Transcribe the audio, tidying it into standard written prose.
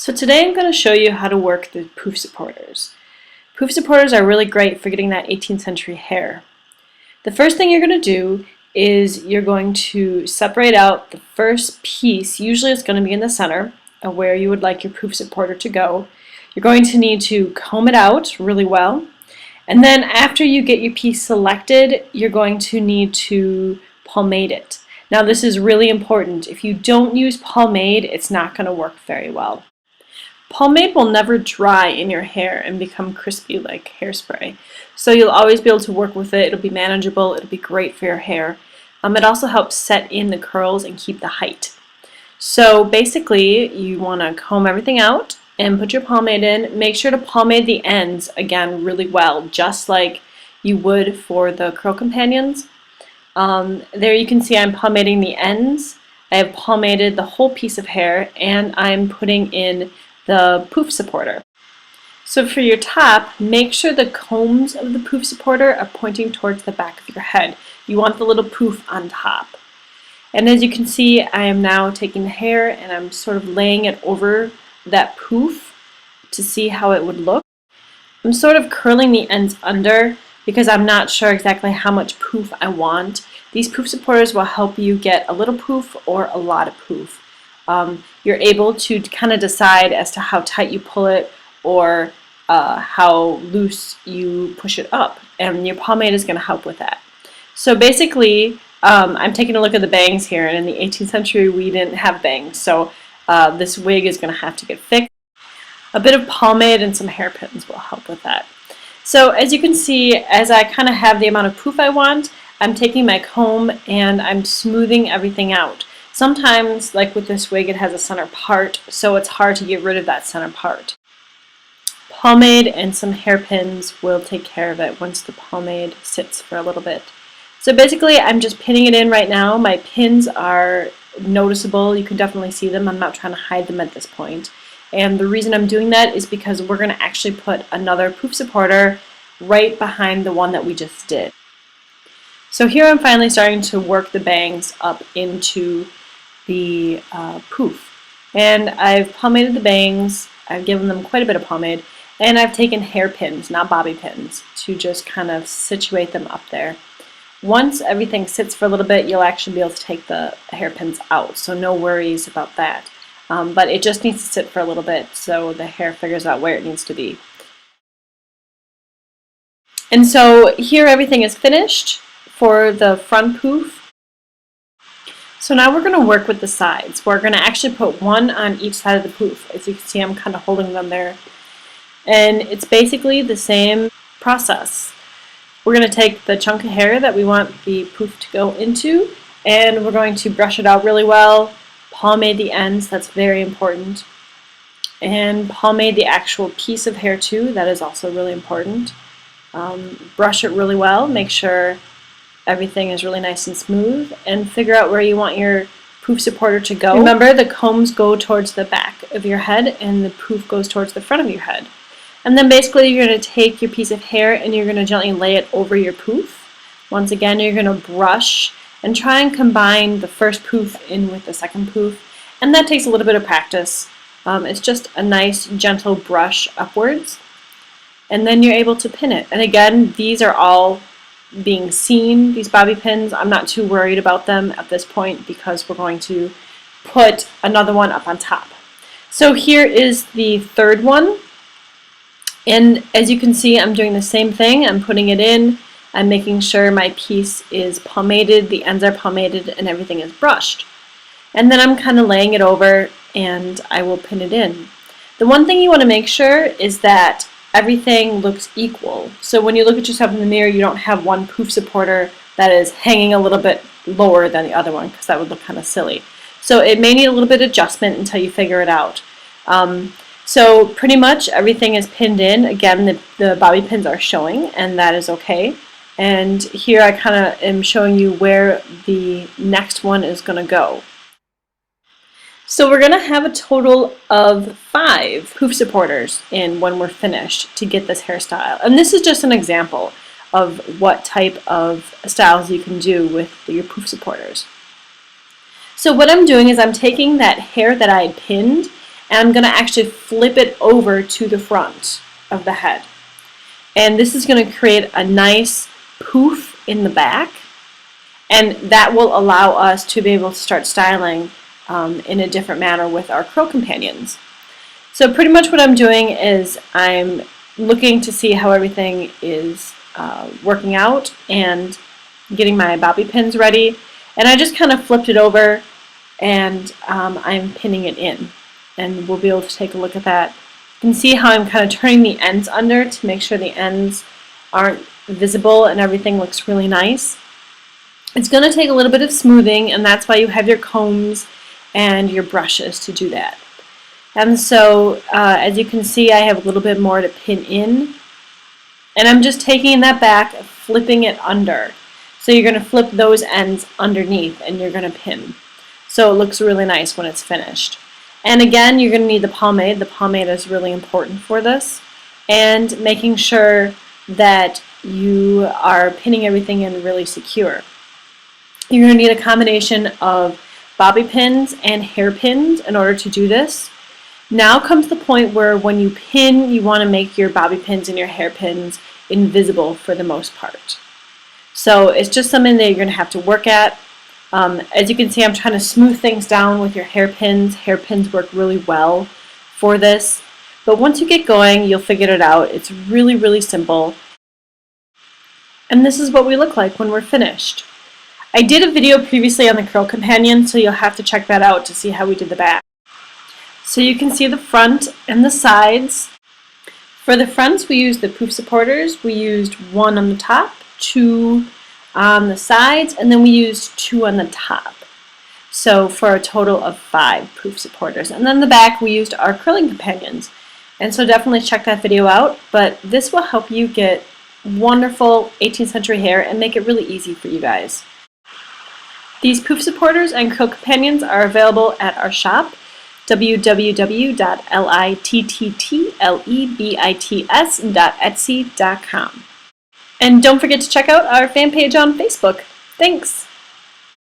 So today I'm going to show you how to work the poof supporters. Poof supporters are really great for getting that 18th century hair. The first thing you're going to do is you're going to separate out the first piece. Usually it's going to be in the center of where you would like your poof supporter to go. You're going to need to comb it out really well. And then after you get your piece selected, you're going to need to pomade it. Now this is really important. If you don't use pomade, it's not going to work very well. Pomade will never dry in your hair and become crispy like hairspray. So you'll always be able to work with it. It'll be manageable. It'll be great for your hair. It also helps set in the curls and keep the height. So basically you want to comb everything out and put your pomade in. Make sure to pomade the ends again really well, just like you would for the curl companions. There you can see I'm pomading the ends. I have pomaded the whole piece of hair, and I'm putting in the poof supporter. So for your top, make sure the combs of the poof supporter are pointing towards the back of your head. You want the little poof on top. And as you can see, I am now taking the hair and I'm sort of laying it over that poof to see how it would look. I'm sort of curling the ends under because I'm not sure exactly how much poof I want. These poof supporters will help you get a little poof or a lot of poof. You're able to kind of decide as to how tight you pull it or how loose you push it up, and your pomade is going to help with that. So basically, I'm taking a look at the bangs here, and in the 18th century we didn't have bangs, so this wig is going to have to get fixed. A bit of pomade and some hairpins will help with that. So as you can see, as I kind of have the amount of poof I want, I'm taking my comb and I'm smoothing everything out. Sometimes, like with this wig, it has a center part, so it's hard to get rid of that center part. Pomade and some hairpins will take care of it once the pomade sits for a little bit. So basically, I'm just pinning it in right now. My pins are noticeable. You can definitely see them. I'm not trying to hide them at this point. And the reason I'm doing that is because we're going to actually put another poof supporter right behind the one that we just did. So here I'm finally starting to work the bangs up into the poof. And I've pomaded the bangs, I've given them quite a bit of pomade, and I've taken hairpins, not bobby pins, to just kind of situate them up there. Once everything sits for a little bit, you'll actually be able to take the hairpins out, so no worries about that. But it just needs to sit for a little bit so the hair figures out where it needs to be. And so here everything is finished for the front poof. So now we're going to work with the sides. We're going to actually put one on each side of the poof. As you can see, I'm kind of holding them there. And it's basically the same process. We're going to take the chunk of hair that we want the poof to go into, and we're going to brush it out really well, pomade the ends, that's very important, and pomade the actual piece of hair too, that is also really important. Brush it really well, make sure everything is really nice and smooth, and figure out where you want your poof supporter to go. Remember, the combs go towards the back of your head and the poof goes towards the front of your head. And then basically you're going to take your piece of hair and you're going to gently lay it over your poof. Once again, you're going to brush and try and combine the first poof in with the second poof. And that takes a little bit of practice. It's just a nice gentle brush upwards. And then you're able to pin it. And again, these are all being seen, these bobby pins. I'm not too worried about them at this point because we're going to put another one up on top. So here is the third one, and as you can see, I'm doing the same thing. I'm putting it in, I'm making sure my piece is pomaded, the ends are pomaded, and everything is brushed. And then I'm kind of laying it over and I will pin it in. The one thing you want to make sure is that everything looks equal. So when you look at yourself in the mirror, you don't have one poof supporter that is hanging a little bit lower than the other one, because that would look kind of silly. So it may need a little bit of adjustment until you figure it out. So pretty much everything is pinned in. Again, the bobby pins are showing, and that is okay. And here I kind of am showing you where the next one is going to go. So we're going to have a total of 5 poof supporters in when we're finished to get this hairstyle. And this is just an example of what type of styles you can do with your poof supporters. So what I'm doing is I'm taking that hair that I had pinned and I'm going to actually flip it over to the front of the head. And this is going to create a nice poof in the back, and that will allow us to be able to start styling in a different manner with our curl companions. So pretty much what I'm doing is I'm looking to see how everything is working out and getting my bobby pins ready, and I just kind of flipped it over and I'm pinning it in, and we'll be able to take a look at that. You can see how I'm kind of turning the ends under to make sure the ends aren't visible and everything looks really nice. It's going to take a little bit of smoothing, and that's why you have your combs and your brushes to do that. And so as you can see, I have a little bit more to pin in, and I'm just taking that back, flipping it under. So you're going to flip those ends underneath and you're going to pin. So it looks really nice when it's finished. And again, you're going to need the pomade. The pomade is really important for this, and making sure that you are pinning everything in really secure. You're going to need a combination of bobby pins and hairpins in order to do this. Now comes the point where when you pin, you want to make your bobby pins and your hairpins invisible for the most part. So it's just something that you're going to have to work at. As you can see, I'm trying to smooth things down with your hairpins. Hairpins work really well for this. But once you get going, you'll figure it out. It's really, really simple. And this is what we look like when we're finished. I did a video previously on the curl companion, so you'll have to check that out to see how we did the back. So you can see the front and the sides. For the fronts, we used the Poof Supporters. We used 1 on the top, 2 on the sides, and then we used 2 on the top. So for a total of 5 Poof Supporters. And then the back, we used our curling companions. And so definitely check that video out, but this will help you get wonderful 18th century hair and make it really easy for you guys. These Poof Supporters and curl companions are available at our shop, www.litttlebits.etsy.com. And don't forget to check out our fan page on Facebook. Thanks!